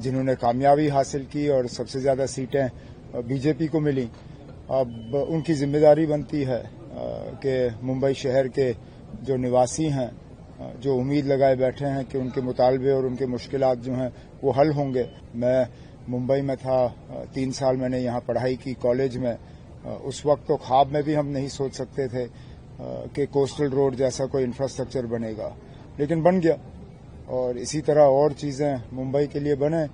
जिन्होंने कामयाबी हासिल की और सबसे ज्यादा सीटें बीजेपी को मिली, अब उनकी जिम्मेदारी बनती है कि मुंबई शहर के जो निवासी हैं, जो उम्मीद लगाए बैठे हैं कि उनके मुतालबे और उनके मुश्किलात जो हैं वो हल होंगे। मैं मुंबई में था, 3 साल मैंने यहाँ पढ़ाई की कॉलेज में। उस वक्त तो ख्वाब में भी हम नहीं सोच सकते थे कि कोस्टल रोड जैसा कोई इंफ्रास्ट्रक्चर बनेगा, लेकिन बन गया और इसी तरह और चीजें मुंबई के लिए बने।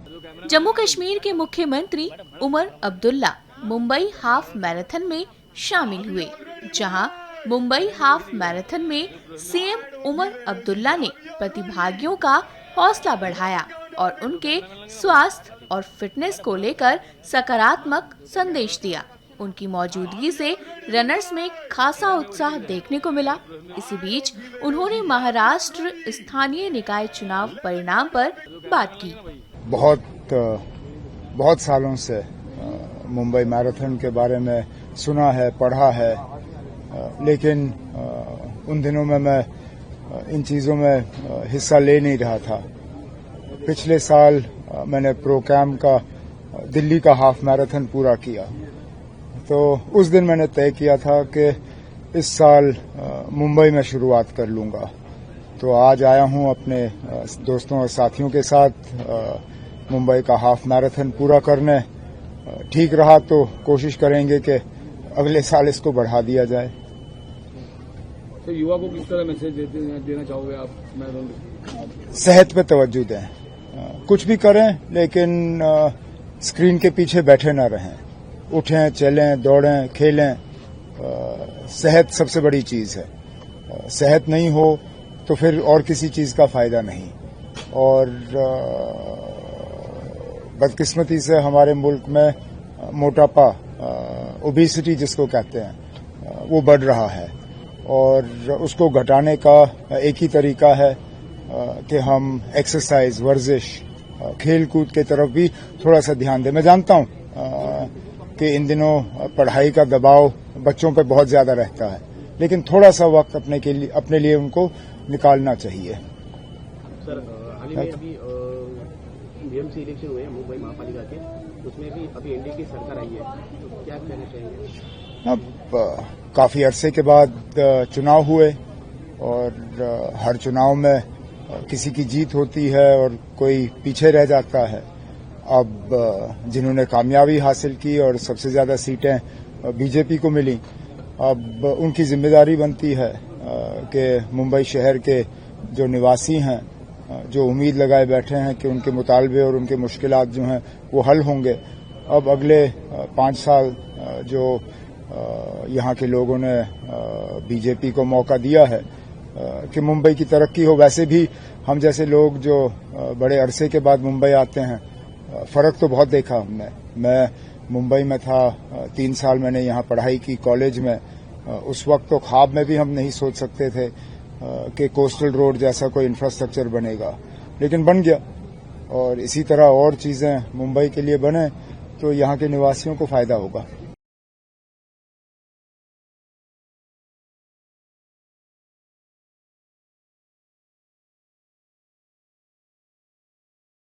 जम्मू कश्मीर के मुख्यमंत्री उमर अब्दुल्ला मुंबई हाफ मैराथन में शामिल हुए, जहां मुंबई हाफ मैराथन में सीएम उमर अब्दुल्ला ने प्रतिभागियों का हौसला बढ़ाया और उनके स्वास्थ्य और फिटनेस को लेकर सकारात्मक संदेश दिया। उनकी मौजूदगी से रनर्स में खासा उत्साह देखने को मिला। इसी बीच उन्होंने महाराष्ट्र स्थानीय निकाय चुनाव परिणाम पर बात की। बहुत सालों से मुंबई मैराथन के बारे में सुना है, पढ़ा है, लेकिन उन दिनों में मैं इन चीजों में हिस्सा ले नहीं रहा था। पिछले साल मैंने प्रोग्राम का दिल्ली का हाफ मैराथन पूरा किया, तो उस दिन मैंने तय किया था कि इस साल मुंबई में शुरुआत कर लूंगा। तो आज आया हूं अपने दोस्तों और साथियों के साथ मुंबई का हाफ मैराथन पूरा करने। ठीक रहा तो कोशिश करेंगे कि अगले साल इसको बढ़ा दिया जाए। तो युवा को किस तरह मैसेज देना चाहोगे आप मैराथन? सेहत पे तवज्जो दें, कुछ भी करें लेकिन स्क्रीन के पीछे बैठे ना रहें। उठें, चलें, दौड़ें, खेलें। सेहत सबसे बड़ी चीज है। सेहत नहीं हो तो फिर और किसी चीज का फायदा नहीं। और बदकिस्मती से हमारे मुल्क में मोटापा, ओबेसिटी जिसको कहते हैं, वो बढ़ रहा है और उसको घटाने का एक ही तरीका है कि हम एक्सरसाइज, वर्जिश, खेल कूद के तरफ भी थोड़ा सा ध्यान दें। मैं जानता हूं कि इन दिनों पढ़ाई का दबाव बच्चों पर बहुत ज्यादा रहता है, लेकिन थोड़ा सा वक्त अपने लिए उनको निकालना चाहिए। सर, हाल ही में अभी बीएमसी इलेक्शन हुए हैं मुंबई महापालिका के, उसमें भी अभी एनडीए की सरकार आई है, तो क्या कहना चाहिए? अब काफी अरसे के बाद चुनाव हुए और हर चुनाव में किसी की जीत होती है और कोई पीछे रह जाता है। अब जिन्होंने कामयाबी हासिल की और सबसे ज्यादा सीटें बीजेपी को मिली, अब उनकी जिम्मेदारी बनती है कि मुंबई शहर के जो निवासी हैं, जो उम्मीद लगाए बैठे हैं कि उनके मुतालबे और उनके मुश्किलात जो हैं वो हल होंगे। अब अगले 5 साल जो यहाँ के लोगों ने बीजेपी को मौका दिया है कि मुंबई की तरक्की हो। वैसे भी हम जैसे लोग जो बड़े अरसे के बाद मुंबई आते हैं, फर्क तो बहुत देखा हमने। मैं मुंबई में था, 3 साल मैंने यहाँ पढ़ाई की कॉलेज में। उस वक्त तो ख्वाब में भी हम नहीं सोच सकते थे कि कोस्टल रोड जैसा कोई इंफ्रास्ट्रक्चर बनेगा, लेकिन बन गया और इसी तरह और चीजें मुंबई के लिए बने तो यहाँ के निवासियों को फायदा होगा।